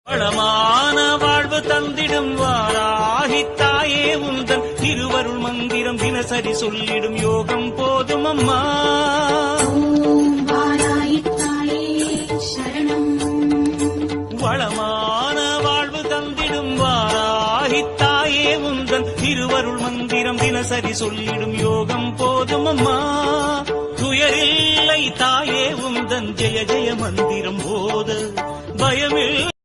வளமான வாழ்வு தந்திடும் வாராகி தாயே உந்தன் திருவருள் மந்திரம் தினசரி சொல்லிடும் யோகம் போதும் அம்மா. வளமான வாழ்வு தந்திடும் வாராகி தாயே உந்தன் திருவருள் மந்திரம் தினசரி சொல்லிடும் யோகம் போதும் அம்மா. துயரில்லை தாயே உந்தன் ஜெய ஜெய மந்திரம் போத பயமில்லை.